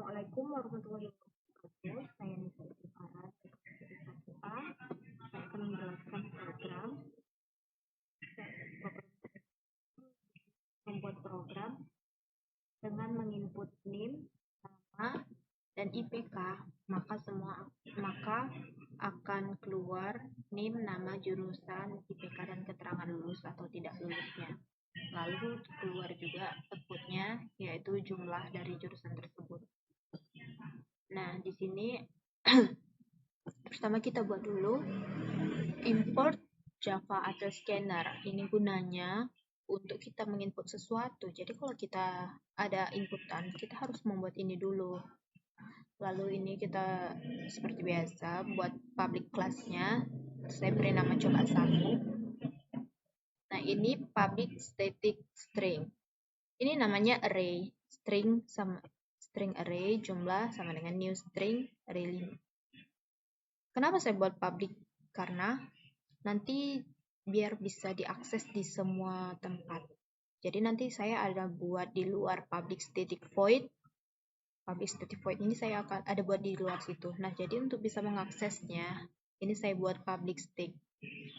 Assalamualaikum warahmatullahi wabarakatuh. Saya Nisa Farah dari kelas 1A. Saya akan menjelaskan program. Membuat program dengan menginput NIM, nama, dan IPK, maka akan keluar NIM, nama, jurusan, IPK, dan keterangan lulus atau tidak lulusnya. Lalu keluar juga outputnya, yaitu jumlah dari jurusan tersebut. Nah, di sini pertama kita buat dulu import Java Address Scanner. Ini gunanya untuk kita menginput sesuatu. Jadi kalau kita ada inputan, kita harus membuat ini dulu. Lalu ini kita seperti biasa buat public class-nya. Saya beri nama coba 1. Nah, ini public static string. Ini namanya array. String array jumlah sama dengan new string array 5. Kenapa saya buat public? Karena nanti biar bisa diakses di semua tempat. Jadi nanti saya ada buat di luar public static void. Public static void ini saya akan ada buat di luar situ. Nah, jadi untuk bisa mengaksesnya, ini saya buat public state.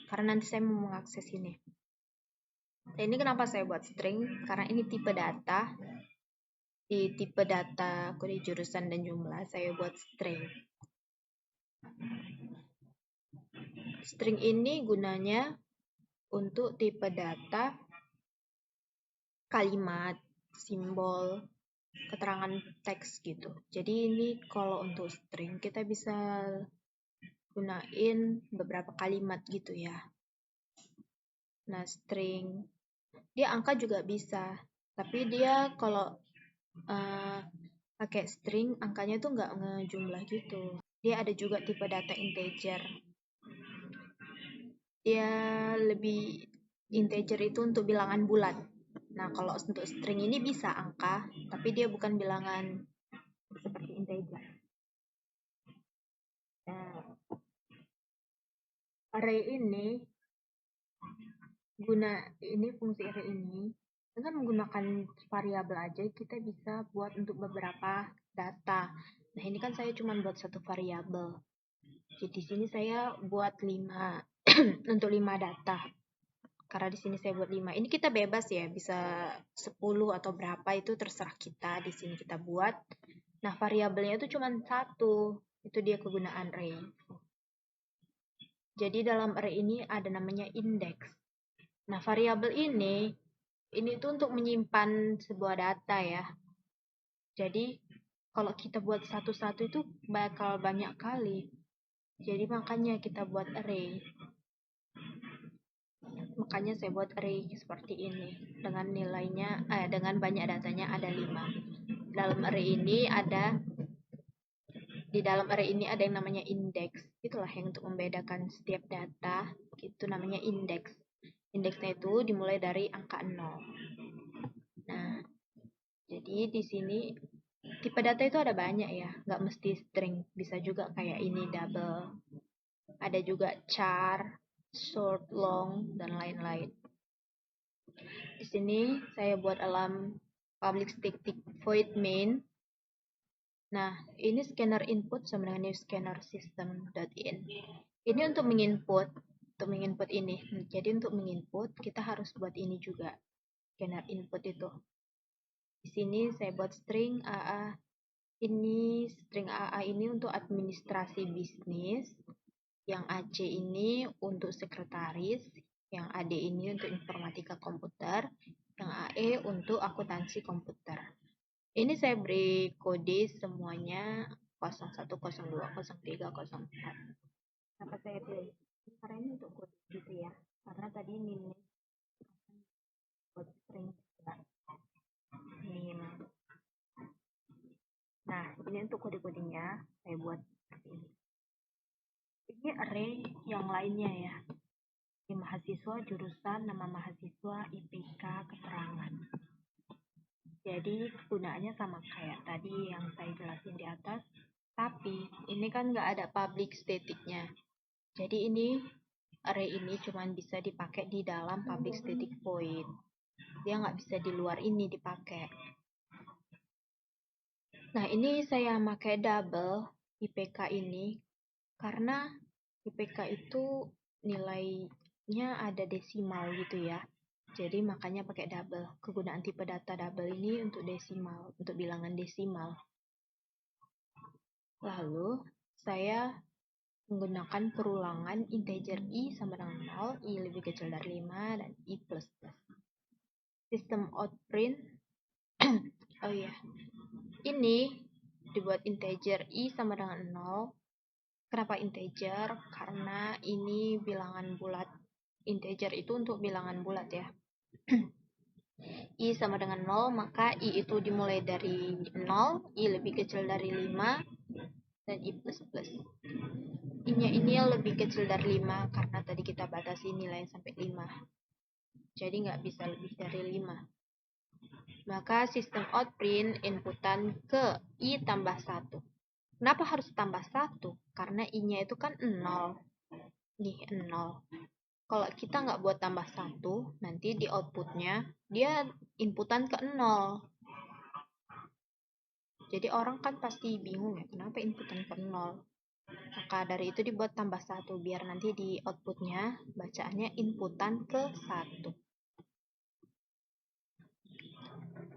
Karena nanti saya mau mengakses ini. Nah, ini kenapa saya buat string? Karena ini tipe data. Di tipe data kode jurusan dan jumlah saya buat string. String ini gunanya untuk tipe data, kalimat, simbol, keterangan teks gitu. Jadi ini kalau untuk string kita bisa gunain beberapa kalimat gitu ya. Nah, string dia angka juga bisa, tapi dia kalau pakai string angkanya tuh nggak ngejumlah gitu. Dia ada juga tipe data integer. Dia lebih integer itu untuk bilangan bulat. Nah, kalau untuk string ini bisa angka, tapi dia bukan bilangan seperti integer. Nah, array ini fungsi array ini dengan menggunakan variabel aja kita bisa buat untuk beberapa data. Nah, ini kan saya cuma buat satu variabel. Jadi di sini saya buat 5 untuk 5 data. Karena di sini saya buat 5. Ini kita bebas ya, bisa 10 atau berapa itu terserah kita. Di sini kita buat. Nah, variabelnya itu cuma satu. Itu dia kegunaan array. Jadi dalam array ini ada namanya index. Nah, variabel ini tuh untuk menyimpan sebuah data ya. Jadi kalau kita buat satu-satu itu bakal banyak kali. Jadi makanya kita buat array. Makanya saya buat array seperti ini dengan nilainya dengan banyak datanya ada 5. Dalam array ini di dalam array ini ada yang namanya index. Itulah yang untuk membedakan setiap data, itu namanya index. Indeksnya itu dimulai dari angka 0. Nah, jadi di sini tipe data itu ada banyak ya, nggak mesti string, bisa juga kayak ini double. Ada juga char, short, long, dan lain-lain. Di sini saya buat alarm public static void main. Nah, ini scanner input sama dengan new scanner system.in. Ini untuk menginput ini. Jadi untuk menginput kita harus buat ini juga, scanner input itu. Di sini saya buat string AA. Ini string AA ini untuk administrasi bisnis, yang AC ini untuk sekretaris, yang AD ini untuk informatika komputer, yang AE untuk akuntansi komputer. Ini saya beri kode semuanya 01, 02, 03, 04. Kenapa saya pilih? Karena ini untuk kode gitu ya. Karena tadi NIM buat string NIM. Nah, ini untuk kode-kodenya saya buat seperti ini. Ini array yang lainnya ya. Ini mahasiswa, jurusan, nama mahasiswa, IPK, keterangan. Jadi gunaannya sama kayak tadi yang saya jelasin di atas. Tapi ini kan nggak ada public static-nya. Jadi ini array ini cuma bisa dipakai di dalam public static void. Dia nggak bisa di luar ini dipakai. Nah, ini saya pakai double IPK ini karena IPK itu nilainya ada desimal gitu ya. Jadi makanya pakai double. Kegunaan tipe data double ini untuk desimal, untuk bilangan desimal. Lalu saya menggunakan perulangan integer i sama dengan 0, i lebih kecil dari 5, dan i plus plus. Sistem outprint, oh iya, ini dibuat integer i sama dengan 0. Kenapa integer? Karena ini bilangan bulat. Integer itu untuk bilangan bulat ya. I sama dengan 0, maka i itu dimulai dari 0, i lebih kecil dari 5, dan i plus plus. I-nya ini yang lebih kecil dari 5 karena tadi kita batasi nilai sampai 5. Jadi nggak bisa lebih dari 5. Maka sistem outprint inputan ke i tambah 1. Kenapa harus tambah 1? Karena i-nya itu kan 0. Nih, 0. Kalau kita nggak buat tambah 1, nanti di outputnya dia inputan ke 0. Jadi orang kan pasti bingung ya, kenapa inputan ke 0? Maka dari itu dibuat tambah 1, biar nanti di outputnya bacaannya inputan ke 1.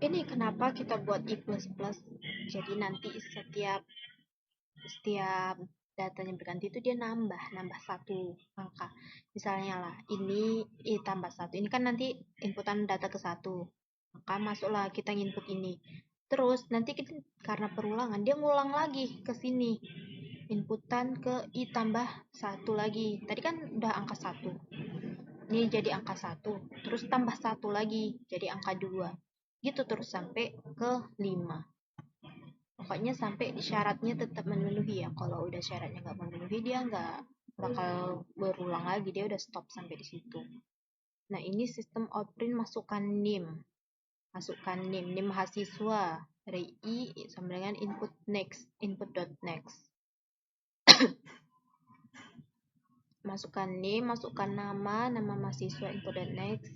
Ini kenapa kita buat i++, jadi nanti setiap datanya berganti itu dia nambah 1 angka. Misalnya lah, ini i tambah 1, ini kan nanti inputan data ke 1, maka masuklah kita input ini. Terus nanti kita, karena perulangan, dia ngulang lagi ke sini, inputan ke i tambah 1 lagi. Tadi kan udah angka 1, ini jadi angka 1, terus tambah 1 lagi, jadi angka 2. Gitu terus sampai ke 5. Pokoknya sampai syaratnya tetap memenuhi ya. Kalau udah syaratnya nggak memenuhi, dia nggak bakal berulang lagi, dia udah stop sampai di situ. Nah, ini sistem outprint masukkan NIM. Masukkan NIM mahasiswa dari i sama dengan input next, input.next. Masukkan NIM, masukkan nama mahasiswa input.next,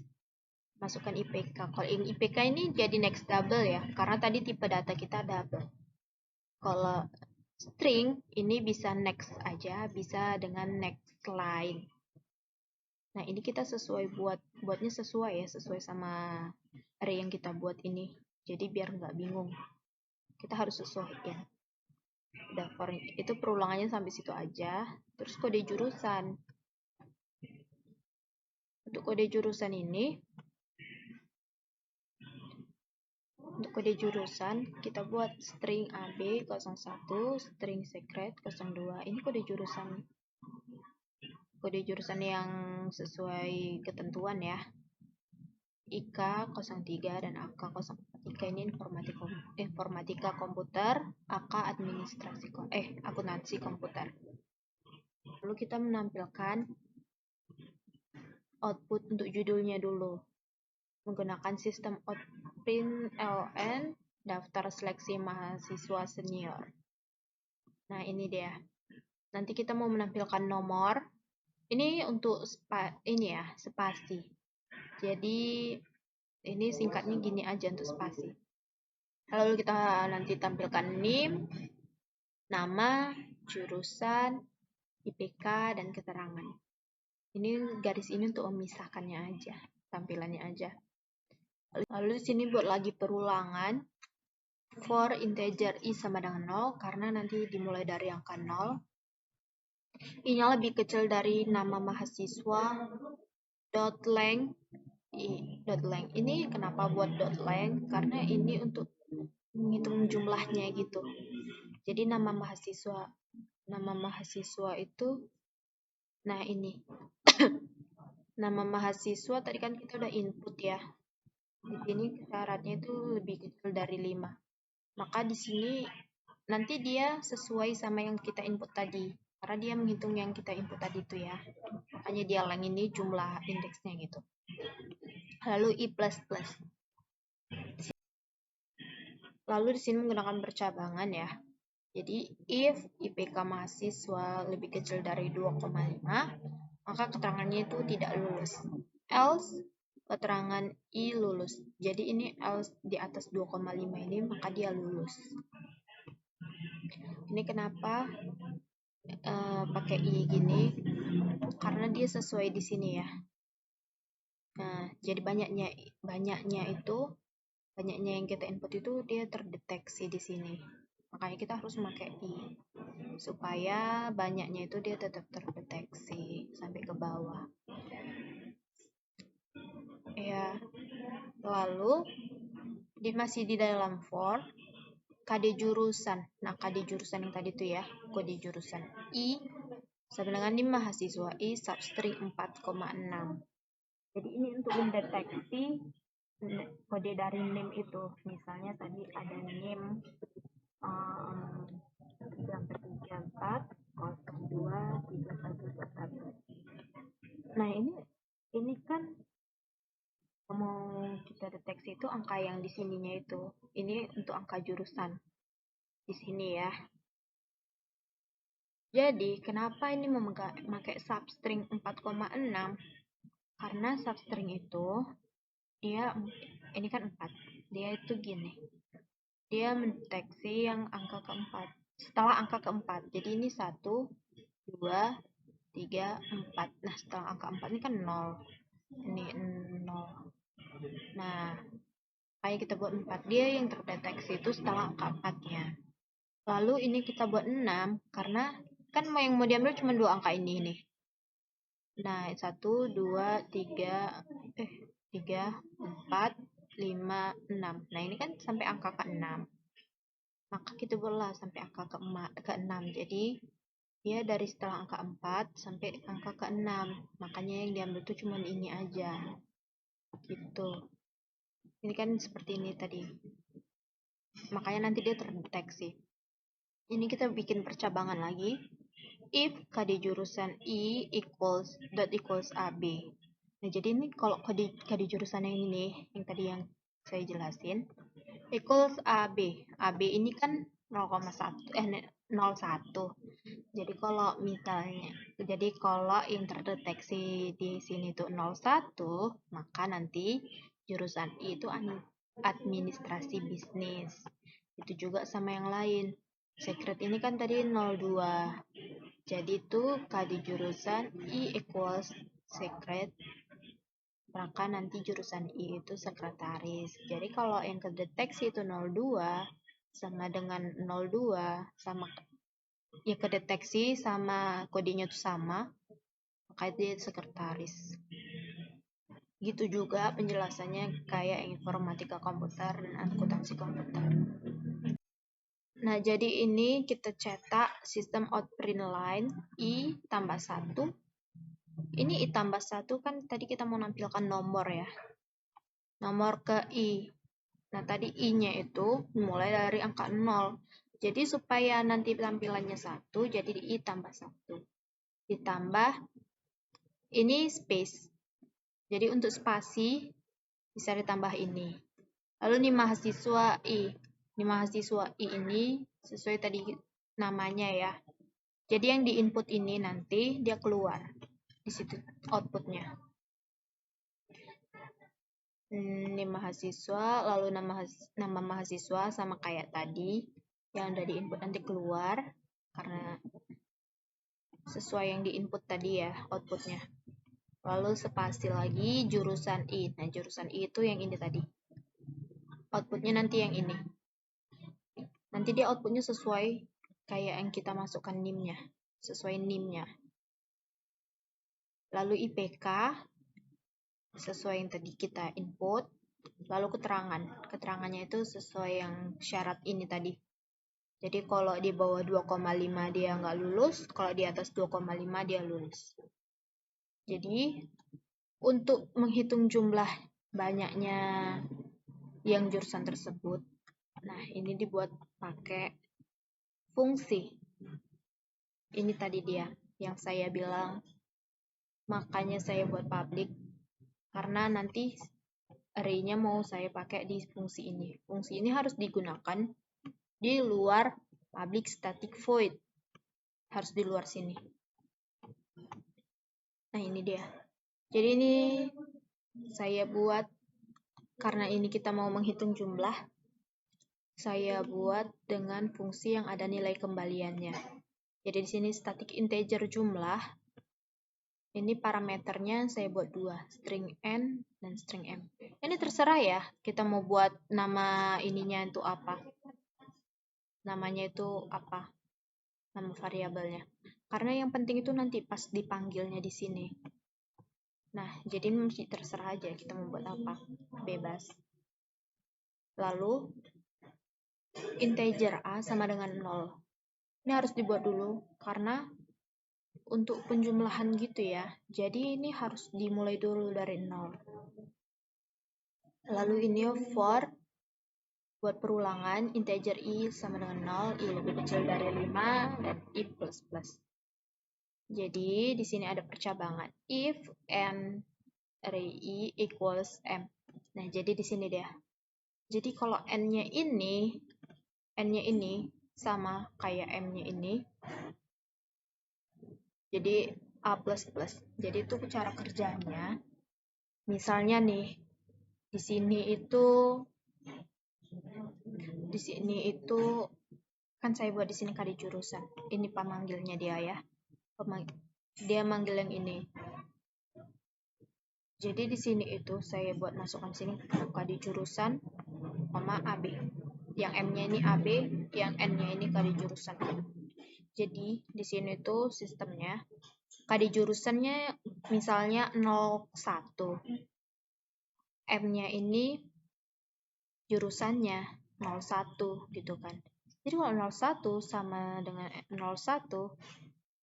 masukkan IPK. Kalau ini IPK ini jadi next double ya, karena tadi tipe data kita double. Kalau string ini bisa next aja, bisa dengan next line. Nah, ini kita buatnya sesuai sama array yang kita buat ini. Jadi biar nggak bingung, kita harus sesuaikan. Udah, itu perulangannya sampai situ aja. Terus kode jurusan. Untuk kode jurusan ini, kita buat string AB01, string secret 02. Ini kode jurusan yang sesuai ketentuan ya. IK 03 dan AK 04. IK ini informatika komputer, AK akuntansi komputer. Lalu kita menampilkan output untuk judulnya dulu. Menggunakan sistem outprint ln daftar seleksi mahasiswa senior. Nah, ini dia. Nanti kita mau menampilkan nomor. Ini untuk spasi. Jadi ini singkatnya gini aja untuk spasi. Lalu kita nanti tampilkan NIM, nama, jurusan, IPK, dan keterangan. Ini garis ini untuk memisahkannya aja, tampilannya aja. Lalu di sini buat lagi perulangan for integer i sama dengan 0, karena nanti dimulai dari angka 0. I-nya lebih kecil dari nama mahasiswa, .length. Ini kenapa buat .length? Karena ini untuk menghitung jumlahnya gitu. Jadi nama mahasiswa itu, nah ini nama mahasiswa tadi kan kita udah input ya. Di sini syaratnya itu lebih kecil dari 5. Maka di sini nanti dia sesuai sama yang kita input tadi, karena dia menghitung yang kita input tadi itu ya. Makanya dia leng ini jumlah indeksnya gitu. Lalu i++. Lalu di sini menggunakan percabangan ya. Jadi if IPK mahasiswa lebih kecil dari 2,5, maka keterangannya itu tidak lulus. Else keterangan i lulus. Jadi ini else di atas 2,5 ini maka dia lulus. Ini kenapa pakai i gini? Karena dia sesuai di sini ya. Nah, jadi banyaknya yang kita input itu dia terdeteksi di sini. Makanya kita harus pakai i supaya banyaknya itu dia tetap terdeteksi sampai ke bawah. Ya. Lalu masih di dalam for KD jurusan. Nah, KD jurusan yang tadi tuh ya, kode jurusan I sama dengan NIM mahasiswa I substring 4,6. Jadi ini untuk mendeteksi kode dari NIM itu. Misalnya tadi ada NIM 34 02 3121. Nah, ini kan mau kita deteksi itu angka yang di sininya itu. Ini untuk angka jurusan di sini ya. Jadi, kenapa ini memakai substring 4,6? Karena substring itu ini kan 4. Dia itu gini. Dia mendeteksi yang angka keempat. Setelah angka keempat. Jadi ini 1, 2, 3, 4. Nah, setelah angka 4 ini kan 0. Ini 0. Nah, kayak kita buat 4. Dia yang terdeteksi itu setelah angka 4-nya. Lalu ini kita buat 6 karena kan yang mau diambil cuma 2 angka ini nih. Nah, 1, 2, 3, 4, 5, 6. Nah, ini kan sampai angka ke-6. Maka kita buatlah sampai angka ke-6. Jadi, dia dari setelah angka 4 sampai angka ke-6. Makanya yang diambil tuh cuma ini aja. Gitu. Ini kan seperti ini tadi. Makanya nanti dia terdeteksi. Ini kita bikin percabangan lagi. If KD jurusan I equals AB. Nah, jadi ini kalau KD jurusan yang ini, yang tadi yang saya jelasin, equals AB. AB ini kan 0,1 0,1. Jadi kalau misalnya, kalau yang terdeteksi di sini tuh 0,1, maka nanti jurusan I itu administrasi bisnis. Itu juga sama yang lain. Secret ini kan tadi 02. Jadi itu KD jurusan I equals secret, maka nanti jurusan I itu sekretaris. Jadi kalau yang kedeteksi itu 02 sama dengan 02 sama ya kedeteksi sama kodenya itu sama, maka dia sekretaris. Gitu juga penjelasannya kayak informatika komputer dan akuntansi komputer. Nah, jadi ini kita cetak sistem out print line I tambah 1. Ini I tambah 1 kan tadi kita mau nampilkan nomor ya. Nomor ke I. Nah, tadi I-nya itu mulai dari angka 0. Jadi supaya nanti tampilannya 1, jadi I tambah 1. Ditambah ini space. Jadi untuk spasi bisa ditambah ini. Lalu ini mahasiswa I. Ini mahasiswa I ini sesuai tadi namanya ya. Jadi yang di input ini nanti dia keluar di situ outputnya. Ini mahasiswa, lalu nama mahasiswa sama kayak tadi yang udah di input nanti keluar karena sesuai yang di input tadi ya outputnya. Lalu spasi lagi jurusan I. Nah, jurusan I itu yang ini tadi. Outputnya nanti yang ini. Nanti dia outputnya sesuai kayak yang kita masukkan NIM-nya. Sesuai NIM-nya. Lalu IPK sesuai yang tadi kita input. Lalu keterangan. Keterangannya itu sesuai yang syarat ini tadi. Jadi kalau di bawah 2,5 dia nggak lulus. Kalau di atas 2,5 dia lulus. Jadi untuk menghitung jumlah banyaknya yang jurusan tersebut. Nah, ini dibuat pakai fungsi. Ini tadi dia yang saya bilang. Makanya saya buat public. Karena nanti array-nya mau saya pakai di fungsi ini. Fungsi ini harus digunakan di luar public static void. Harus di luar sini. Nah, ini dia. Jadi ini saya buat karena ini kita mau menghitung jumlah. saya buat dengan fungsi yang ada nilai kembaliannya. Jadi di sini static integer jumlah. Ini parameternya saya buat dua, string n dan string m. Ini terserah ya, kita mau buat nama ininya itu apa. Namanya itu apa? Nama variabelnya. Karena yang penting itu nanti pas dipanggilnya di sini. Nah, jadi mesti terserah aja kita mau buat apa. Bebas. Lalu integer a sama dengan 0. Ini harus dibuat dulu karena untuk penjumlahan gitu ya. Jadi ini harus dimulai dulu dari 0. Lalu ini for buat perulangan integer i sama dengan 0, i lebih kecil dari 5 dan i plus plus. Jadi di sini ada percabangan if n array i equals m. Nah, jadi di sini dia. Jadi kalau n-nya ini sama kayak m-nya ini. Jadi a plus plus. Jadi itu cara kerjanya. Misalnya nih di sini itu kan saya buat di sini kali jurusan. Ini pemanggilnya dia ya. Dia manggil yang ini. Jadi di sini itu saya buat masukkan sini kali jurusan koma AB. Yang M-nya ini AB, yang N-nya ini kali jurusan. Jadi di sini itu sistemnya kali jurusannya misalnya 01. M-nya ini jurusannya 01 gitu kan. Jadi kalau 01 sama dengan 01,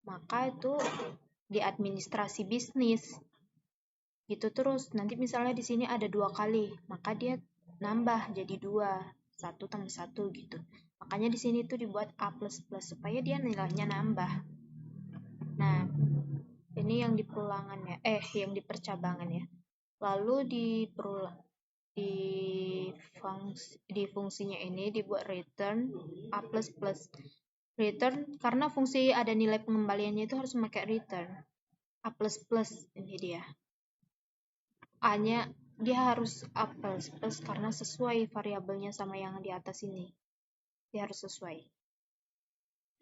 maka itu di administrasi bisnis. Gitu terus. Nanti misalnya di sini ada 2 kali, maka dia nambah jadi 2. 1 tambah 1 gitu. Makanya di sini tuh dibuat A++ supaya dia nilainya nambah. Nah, ini yang di perulangannya, yang di percabangan ya. Lalu di fungsinya ini dibuat return A++. Return karena fungsi ada nilai pengembaliannya itu harus memakai return. A++ ini dia. A-nya dia harus A++ karena sesuai variabelnya sama yang di atas ini. Dia harus sesuai.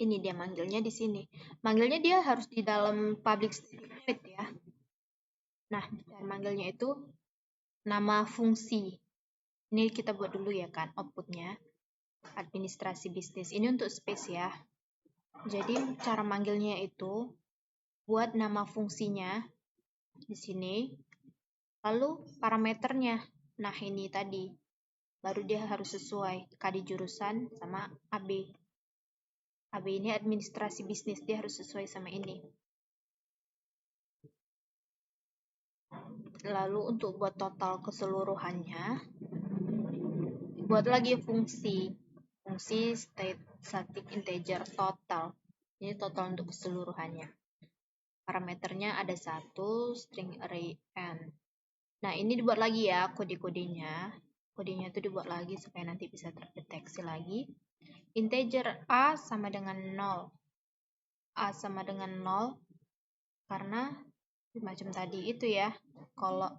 Ini dia manggilnya di sini. Manggilnya dia harus di dalam public static void ya. Nah, dan manggilnya itu nama fungsi. Ini kita buat dulu ya kan outputnya. Administrasi bisnis. Ini untuk space ya. Jadi cara manggilnya itu buat nama fungsinya di sini. Lalu parameternya. Nah, ini tadi. Baru dia harus sesuai kadi jurusan sama AB. AB ini administrasi bisnis, dia harus sesuai sama ini. Lalu untuk buat total keseluruhannya, buat lagi fungsi static integer total. Ini total untuk keseluruhannya. Parameternya ada 1 string array n. Nah, ini dibuat lagi ya kode-kodenya. Kodenya itu dibuat lagi supaya nanti bisa terdeteksi lagi. Integer a sama dengan 0. A sama dengan 0 karena macam tadi itu ya. Kalau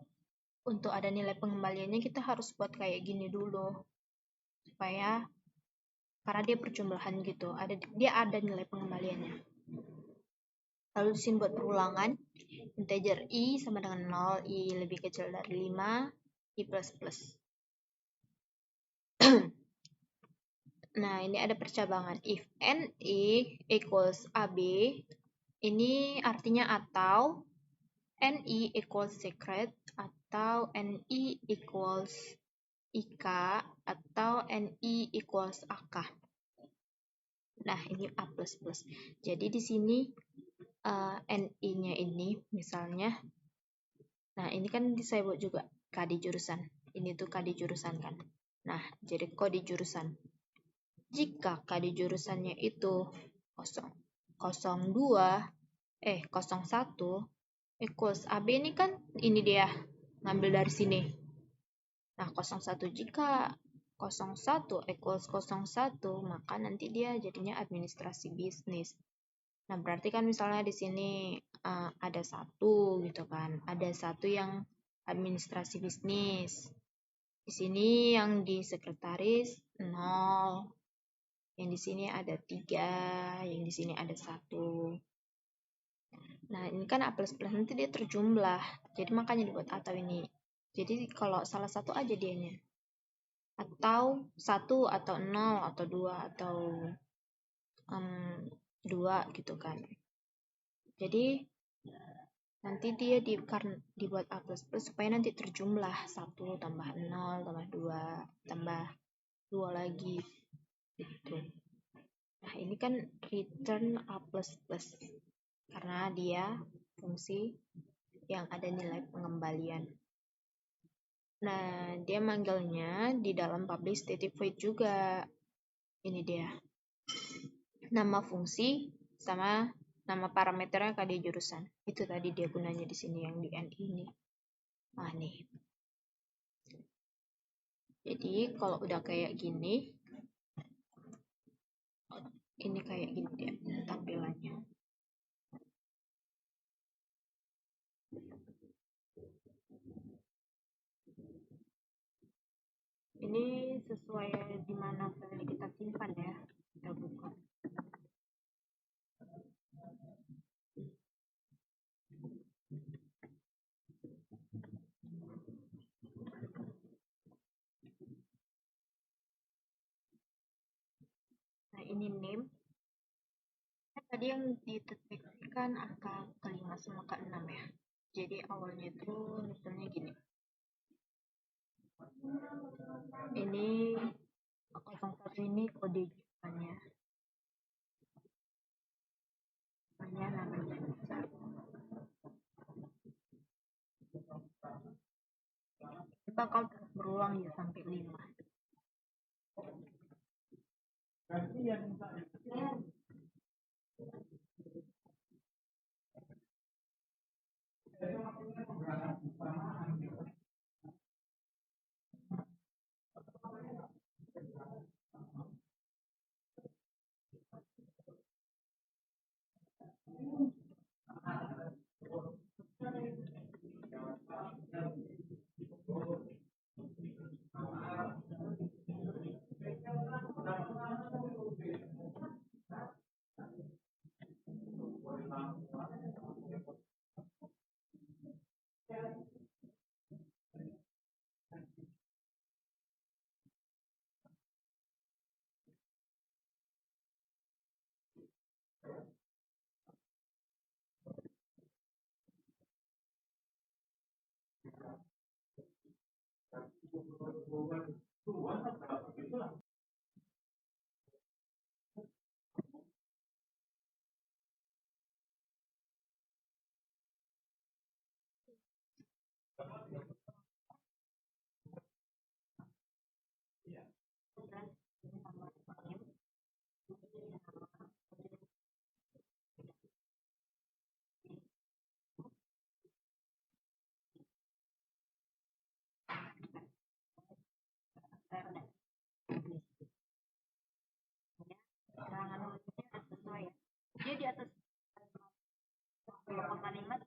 untuk ada nilai pengembaliannya kita harus buat kayak gini dulu. Supaya karena dia perjumlahan gitu, dia ada nilai pengembaliannya. Lalu di sini buat perulangan, integer i sama dengan 0, i lebih kecil dari 5, i plus plus. Nah, ini ada percabangan. If NI equals AB, ini artinya atau NI equals secret, atau NI equals IK, atau NI equals AK. Nah, ini A++. Jadi di sini NI-nya ini misalnya, nah ini kan saya buat juga kadi jurusan. Ini tuh kadi jurusan kan. Nah, jadi kode jurusan. Jika kadi jurusannya itu 01 equals AB ini kan ini dia ngambil dari sini. Nah, 01 jika 01 equals 01 maka nanti dia jadinya administrasi bisnis. Nah, berarti kan misalnya di sini ada 1 gitu kan. Ada 1 yang administrasi bisnis. Di sini yang di sekretaris. 0, yang di sini ada 3, yang di sini ada 1. Nah, ini kan A++ nanti dia terjumlah. Jadi makanya dibuat atau ini. Jadi kalau salah satu aja dianya. Atau 1 atau 0 atau 2 atau 2 gitu kan. Jadi nanti dia dibuat A++ supaya nanti terjumlah 1 tambah 0 tambah 2 tambah 2 lagi gitu. Nah, ini kan return A++ karena dia fungsi yang ada nilai pengembalian. Nah, dia manggilnya di dalam publish static void juga. Ini dia. Nama fungsi sama nama parameternya KD jurusan. Itu tadi dia gunanya di sini yang di end ini. Nah, nih. Jadi, kalau udah kayak gini, ini kayak gini dia tampilannya. Ini sesuai di mana file kita simpan ya. Kita buka. Nah, ini name. Tadi yang dideteksikan angka ke-5 sama ke-6 ya. Jadi awalnya itu misalnya gini. Ini 01 ini kode jurusannya. Namanya besar. Ini bakal terus berulang ya sampai 5. Keterangan umumnya sesuai ya. Dia di atas 0,5.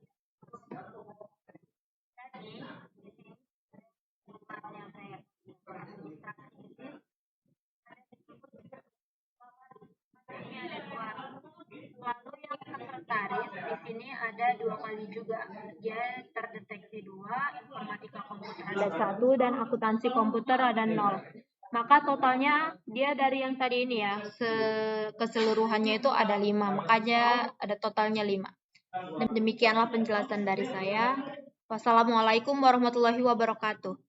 Jadi di sini yang saya abstraksi ini ada 2. Lalu yang sekretaris di sini ada 2 kali juga. Dia terdeteksi 2, informatika komputer ada 1 dan akuntansi komputer ada 0. Maka totalnya dia dari yang tadi ini ya, keseluruhannya itu ada 5, makanya ada totalnya 5. Dan demikianlah penjelasan dari saya. Wassalamualaikum warahmatullahi wabarakatuh.